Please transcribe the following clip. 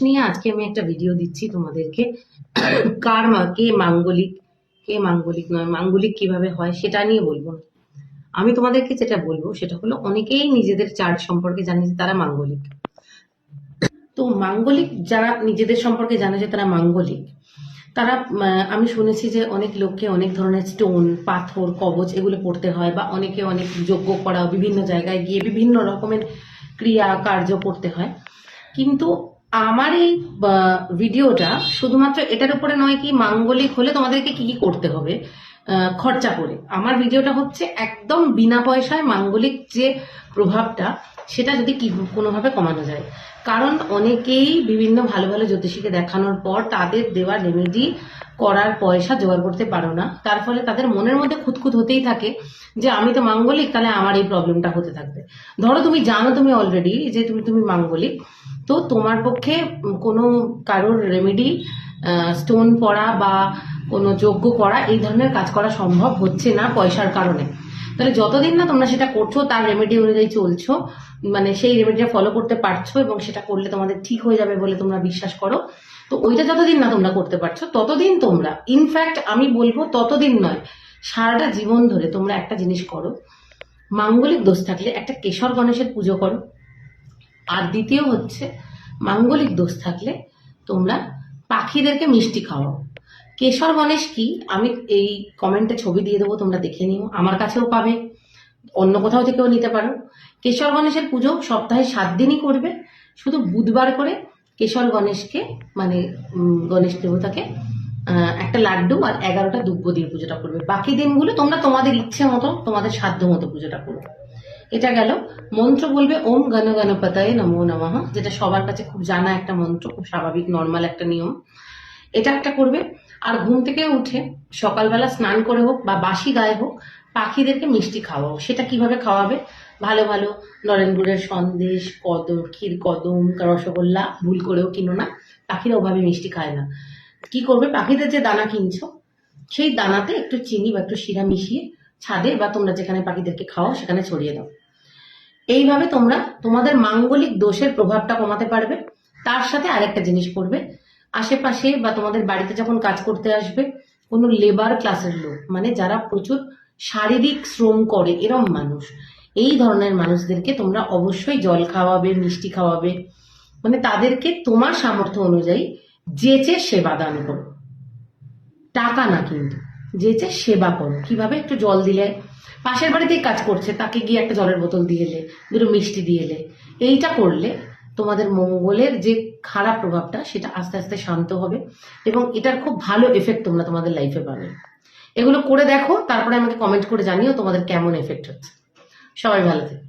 নিয়ে আজকে আমি একটা ভিডিও দিচ্ছি তোমাদেরকে। কে মাঙ্গলিক, কে মাঙ্গলিক নয়, মাঙ্গলিক কিভাবে হয় সেটা নিয়ে বলবো না। আমি তোমাদেরকে যেটা বলবো সেটা হলো, অনেকেই নিজেদের চার্ট সম্পর্কে জানে যে তারা মাঙ্গলিক। তো মাঙ্গলিক যারা নিজেদের সম্পর্কে জানে যে তারা মাঙ্গলিক, তারা আমি শুনেছি যে অনেক লোককে অনেক ধরনের স্টোন, পাথর, কবচ এগুলো পড়তে হয়, বা অনেকে অনেক যজ্ঞ করা, বিভিন্ন জায়গায় গিয়ে বিভিন্ন রকমের ক্রিয়া কার্য করতে হয়। কিন্তু আমার এই ভিডিওটা শুধুমাত্র এটার উপরে নয় কি মাঙ্গলিক হলে তোমাদেরকে কি কি করতে হবে খরচা করে। আমার ভিডিওটা হচ্ছে একদম বিনা পয়সায় মাঙ্গলিক যে প্রভাবটা সেটা যদি কি কোনোভাবে কমানো যায়। কারণ অনেকেই বিভিন্ন ভালো ভালো জ্যোতিষীকে দেখানোর পর তাদের দেওয়া রেমেডি করার পয়সা জোগাড় করতে পারো না, তার ফলে তাদের মনের মধ্যে খুঁতখুত হতেই থাকে যে আমি তো মাঙ্গলিক, তাহলে আমার এই প্রবলেমটা হতে থাকবে। ধরো তুমি জানো তুমি অলরেডি যে তুমি মাঙ্গলিক, তো তোমার পক্ষে কোনো কারোর রেমেডি, স্টোন পড়া বা কোনো যজ্ঞ করা এই ধরনের কাজ করা সম্ভব হচ্ছে না পয়সার কারণে। তাহলে যতদিন না তোমরা সেটা করছো, তার রেমেডি অনুযায়ী চলছো, মানে সেই রেমেডিটা ফলো করতে পারছো এবং সেটা করলে তোমাদের ঠিক হয়ে যাবে বলে তোমরা বিশ্বাস করো, তো ওইটা যতদিন না তোমরা করতে পারছো ততদিন তোমরা, ইনফ্যাক্ট আমি বলবো ততদিন নয়, সারাটা জীবন ধরে তোমরা একটা জিনিস করো। মাঙ্গলিক দোষ থাকলে একটা কেশর গণেশের পুজো করো। আর দ্বিতীয় হচ্ছে, মাঙ্গলিক দোষ থাকলে তোমরা পাখিদেরকে মিষ্টি খাওয়াও। কেশর গণেশ কি, আমি এই কমেন্টে ছবি দিয়ে দেবো, তোমরা দেখে নিও, আমার কাছেও পাবে, অন্য কোথাও থেকেও নিতে পারো। কেশর গণেশের পুজো সপ্তাহে 7 দিনই করবে। শুধু বুধবার করে কেশর গণেশকে, মানে গণেশ দেবতাকে একটা লাড্ডু আর 11টা দুব্য দিয়ে পুজোটা করবে। বাকি দিনগুলো তোমরা তোমাদের ইচ্ছে মতো, তোমাদের সাধ্য মতো পুজোটা করবে। এটা গেল। মন্ত্র বলবে ওম গণ গণপতায় নমো নমঃ, যেটা সবার কাছে খুব জানা একটা মন্ত্র, খুব স্বাভাবিক নর্মাল একটা নিয়ম। এটা একটা করবে। আর ঘুম থেকে উঠে সকালবেলা স্নান করে হোক বা বাসি গায়ে হোক, পাখিদেরকে মিষ্টি খাওয়াও। সেটা কিভাবে খাওয়াবে? ভালো ভালো নরেন গুড়ের সন্দেশ, ক্ষীর কদম, রসগোল্লা ভুল করেও কিনো না, পাখিরা ওভাবে মিষ্টি খায় না। কি করবে, পাখিদের যে দানা কিনছো সেই দানাতে একটু চিনি বা একটু শিরা মিশিয়ে ছাদে বা তোমরা যেখানে পাখিদেরকে খাওয়াও সেখানে ছড়িয়ে দাও। এইভাবে তোমরা তোমাদের মাঙ্গলিক দোষের প্রভাবটা কমাতে পারবে। তার সাথে আরেকটা জিনিস করবে, আশেপাশে বা তোমাদের বাড়িতে যখন কাজ করতে আসবে কোনো লেবার ক্লাসের লোক, মানে যারা প্রচুর শারীরিক শ্রম করে এরম মানুষ, এই ধরনের মানুষদেরকে তোমরা অবশ্যই জল খাওয়াবে, মিষ্টি খাওয়াবে, মানে তাদেরকে তোমার সামর্থ্য অনুযায়ী যেচে সেবা দান করো। টাকা না, কিন্তু যেচে সেবা করো। কিভাবে? একটু জল দিলে, পাশের বাড়িতেই কাজ করছে তাকে গিয়ে একটা জলের বোতল দিয়ে এলে, দুটো মিষ্টি দিয়ে এলে, এইটা করলে তোমাদের মঙ্গলের যে খারাপ প্রভাবটা সেটা আস্তে আস্তে শান্ত হবে এবং এটার খুব ভালো এফেক্ট তোমরা তোমাদের লাইফে পাবে। এগুলো করে দেখো, তারপরে আমাকে কমেন্ট করে জানিও তোমাদের কেমন এফেক্ট হচ্ছে। সবাই ভালো থেকো।